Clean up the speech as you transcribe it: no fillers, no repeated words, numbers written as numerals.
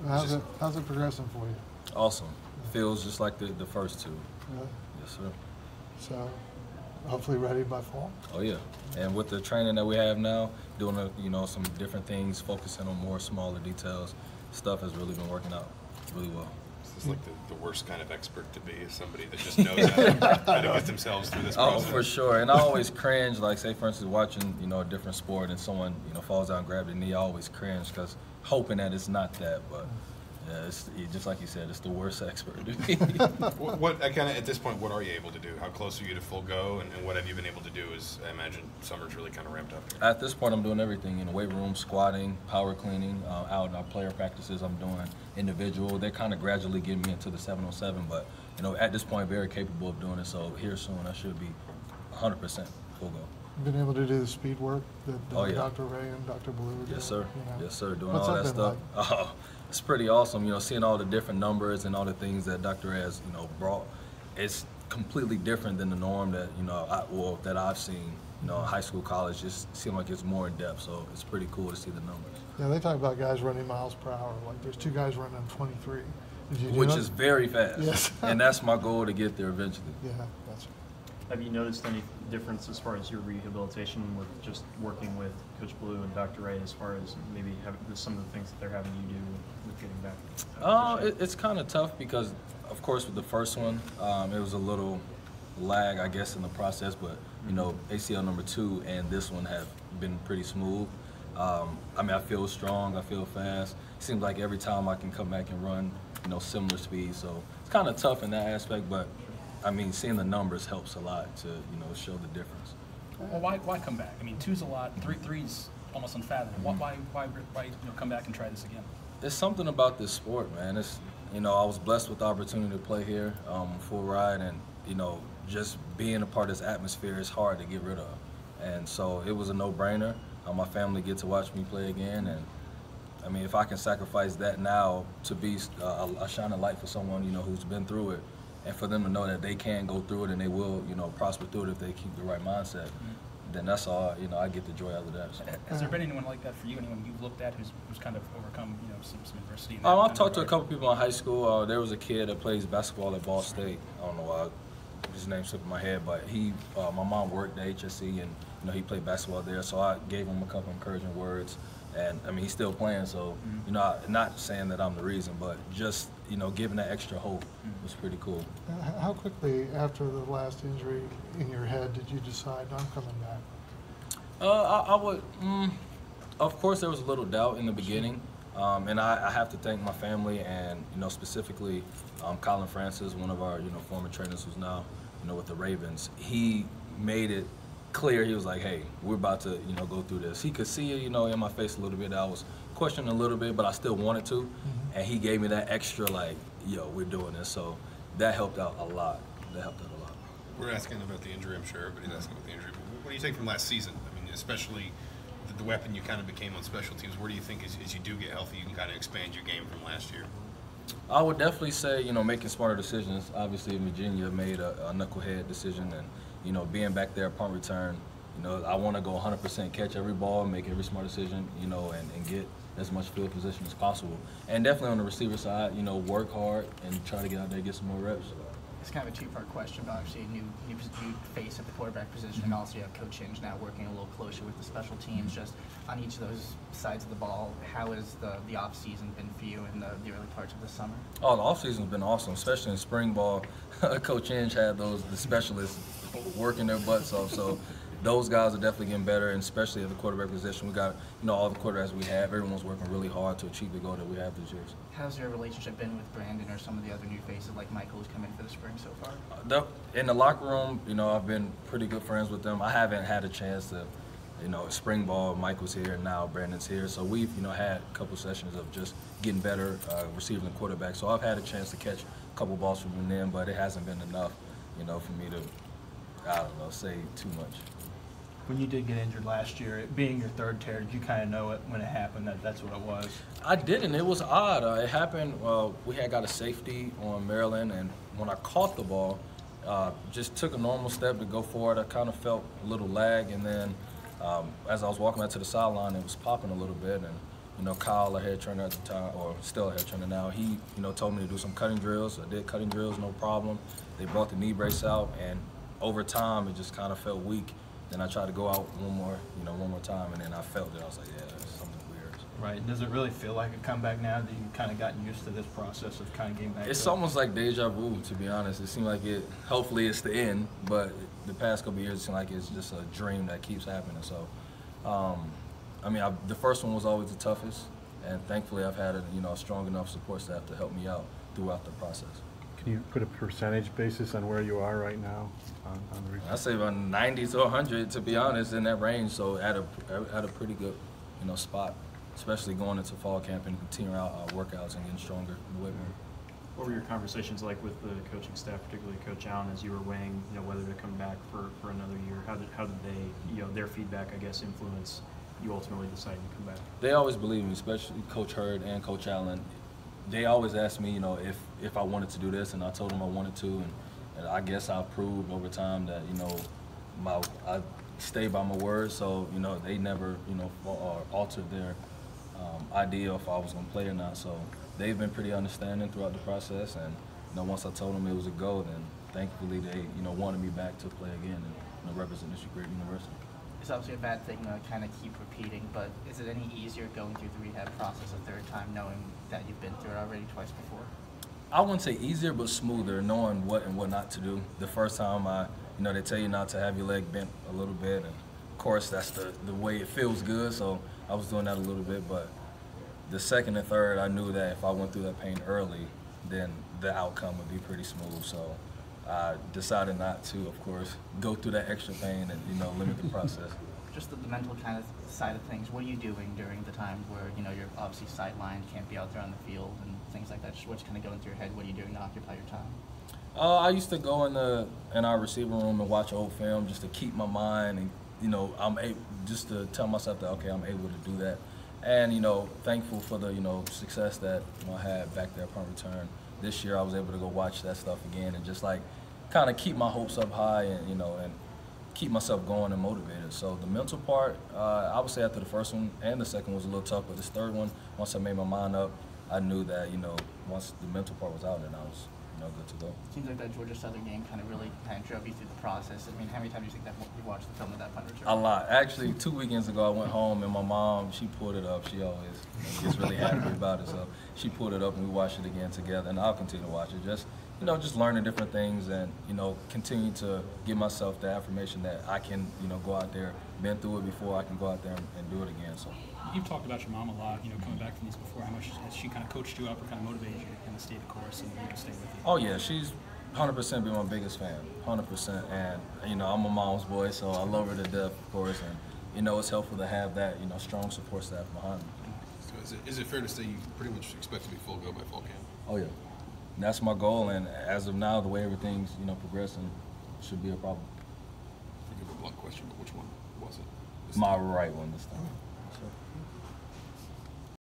How's it progressing for you? Awesome. Feels just like the first two. Yeah. Yes, sir. So, hopefully ready by fall. Oh yeah. And with the training that we have now, doing some different things, focusing on more smaller details, stuff has really been working out really well. This is like the worst kind of expert to be, is somebody that just knows how to get themselves through this process. Oh, for sure. And I always cringe, like say for instance watching a different sport and someone falls down and grabs their knee, I always cringe because hoping that it's not that, but yeah, it's just like you said, it's the worst expert. What at this point, what are you able to do? How close are you to full go, and what have you been able to do? As I imagine summer's really kind of ramped up here. At this point, I'm doing everything in the weight room, squatting, power cleaning. Out in our player practices, I'm doing individual. They're kind of gradually getting me into the 7-on-7, but at this point, very capable of doing it. So here soon, I should be 100% full go. Been able to do the speed work that Oh, yeah. Dr. Ray and Dr. Blue are doing? Yes, sir. Yes, sir. Doing What's all that that been stuff. Oh, it's pretty awesome. Seeing all the different numbers and all the things that Dr. Ray has, brought. It's completely different than the norm that that I've seen. High school, college. Just seems like it's more in depth. So it's pretty cool to see the numbers. Yeah, they talk about guys running miles per hour. Like there's two guys running 23. Which is very fast. Yes. And that's my goal to get there eventually. Yeah, that's. Have you noticed any difference as far as your rehabilitation with just working with Coach Blue and Dr. Ray, as far as maybe some of the things that they're having you do with getting back? It's kind of tough because, of course, with the first one, it was a little lag, I guess, in the process. But ACL number 2 and this one have been pretty smooth. I feel strong, I feel fast. It seems like every time I can come back and run, similar speed. So it's kind of tough in that aspect, but seeing the numbers helps a lot to, show the difference. Well, why come back? 2's a lot, three's almost unfathomable. Why come back and try this again? There's something about this sport, man. It's, I was blessed with the opportunity to play here, full ride, and, just being a part of this atmosphere is hard to get rid of. And so it was a no-brainer. My family get to watch me play again, and if I can sacrifice that now to be a shining light for someone, who's been through it, and for them to know that they can go through it and they will, prosper through it if they keep the right mindset, then that's all, I get the joy out of that. So. Has there been anyone like that for you? Anyone you've looked at who's kind of overcome, some adversity? I've talked to a couple people in high school. There was a kid that plays basketball at Ball State. I don't know why his name slipped in my head, but my mom worked at HSE and he played basketball there, so I gave him a couple encouraging words. And he's still playing, so not saying that I'm the reason, but just giving that extra hope was pretty cool. How quickly after the last injury in your head did you decide I'm coming back? I would. Of course, there was a little doubt in the beginning, and I have to thank my family and specifically Colin Francis, one of our former trainers who's now with the Ravens. He made it clear. He was like, hey, we're about to go through this. He could see it in my face a little bit. I was questioning a little bit, but I still wanted to, and he gave me that extra like, yo, we're doing this. So that helped out a lot. We're asking about the injury. I'm sure everybody's asking about the injury. But what do you take from last season? Especially the weapon you kind of became on special teams. Where do you think as you do get healthy, you can kind of expand your game from last year? I would definitely say making smarter decisions. Obviously, Virginia made a knucklehead decision, and being back there upon return, I want to go 100%, catch every ball, make every smart decision, and get as much field position as possible. And definitely on the receiver side, work hard and try to get out there and get some more reps. It's kind of a two-part question, but obviously new face at the quarterback position, and also you have Coach Hinge now working a little closer with the special teams. Just on each of those sides of the ball, how has the off-season been for you in the early parts of the summer? Oh, the off-season's been awesome, especially in spring ball. Coach Hinge had the specialists working their butts off, so those guys are definitely getting better, and especially at the quarterback position. We got all the quarterbacks we have. Everyone's working really hard to achieve the goal that we have this year. How's your relationship been with Brandon or some of the other new faces like Michael who's come in for the spring so far? In the locker room, I've been pretty good friends with them. I haven't had a chance to, spring ball, Mike was here, and now Brandon's here. So we've, had a couple sessions of just getting better receiving the quarterback. So I've had a chance to catch a couple balls from them, but it hasn't been enough, for me to, I don't know, say too much. When you did get injured last year, it being your third tear, did you kind of know it when it happened that that's what it was? I didn't. It was odd. It happened, we had got a safety on Maryland, and when I caught the ball, just took a normal step to go forward. I kind of felt a little lag, and then as I was walking back to the sideline, it was popping a little bit, and Kyle, a head trainer at the time, or still a head trainer now, he, told me to do some cutting drills. I did cutting drills, no problem. They brought the knee brace out, and over time, it just kind of felt weak. Then I tried to go out one more time, and then I felt it. I was like, yeah, there's something weird. Right. Does it really feel like a comeback now that you've kind of gotten used to this process of kind of getting back? It's almost like deja vu, to be honest. It seemed like hopefully it's the end, but the past couple of years, it seemed like it's just a dream that keeps happening. So, the first one was always the toughest, and thankfully I've had a strong enough support staff to help me out throughout the process. Can you put a percentage basis on where you are right now on the recovery? I say about 90 to 100, to be honest, in that range. So at a pretty good, spot, especially going into fall camp and continuing out our workouts and getting stronger in the weight room. What were your conversations like with the coaching staff, particularly Coach Allen, as you were weighing, whether to come back for another year? How did they, their feedback, I guess, influence you ultimately deciding to come back? They always believe me, especially Coach Hurd and Coach Allen. They always asked me, if I wanted to do this, and I told them I wanted to, and I guess I proved over time that, I stay by my word. So, they never, altered their idea if I was going to play or not. So they've been pretty understanding throughout the process, and once I told them it was a go, then thankfully they, wanted me back to play again and represent this great university. It's obviously a bad thing to kind of keep repeating, but is it any easier going through the rehab process a third time, knowing that you've been through it already twice before? I wouldn't say easier, but smoother, knowing what and what not to do. The first time, they tell you not to have your leg bent a little bit, and of course that's the way it feels good, so I was doing that a little bit, but the second and third, I knew that if I went through that pain early, then the outcome would be pretty smooth, so I decided not to, of course, go through that extra pain and, limit the process. Just the mental kind of side of things, what are you doing during the times where, you're obviously sidelined, can't be out there on the field and things like that? Just what's kind of going through your head? What are you doing to occupy your time? I used to go in our receiver room and watch old film just to keep my mind and, I'm able just to tell myself that, okay, I'm able to do that. And, thankful for the, success that I had back there upon return. This year I was able to go watch that stuff again and just kind of keep my hopes up high and, and keep myself going and motivated. So the mental part, I would say after the first one and the second was a little tough, but this third one, once I made my mind up, I knew that, once the mental part was out, then I was, good to go. Seems like that Georgia Southern game kind of really drove you through the process. I mean, how many times do you think that you watched the film of that punt return? A lot. Actually, 2 weekends ago, I went home and my mom, she pulled it up. She always gets really happy about it. So she pulled it up and we watched it again together. And I'll continue to watch it. Just learning different things and, continue to give myself the affirmation that I can, go out there, been through it before, I can go out there and do it again. So You've talked about your mom a lot, coming back from these before. How much has she kind of coached you up or kind of motivated you to kind of stay the course and stay with you? Oh yeah, she's 100% been my biggest fan, 100%. And I'm a mom's boy, so I love her to death, of course. And it's helpful to have that strong support staff behind me. So is it fair to say you pretty much expect to be full go by fall camp? Oh yeah, and that's my goal. And as of now, the way everything's progressing, should be a problem. I give a blunt question, but which one was it? My right one this time. Sure.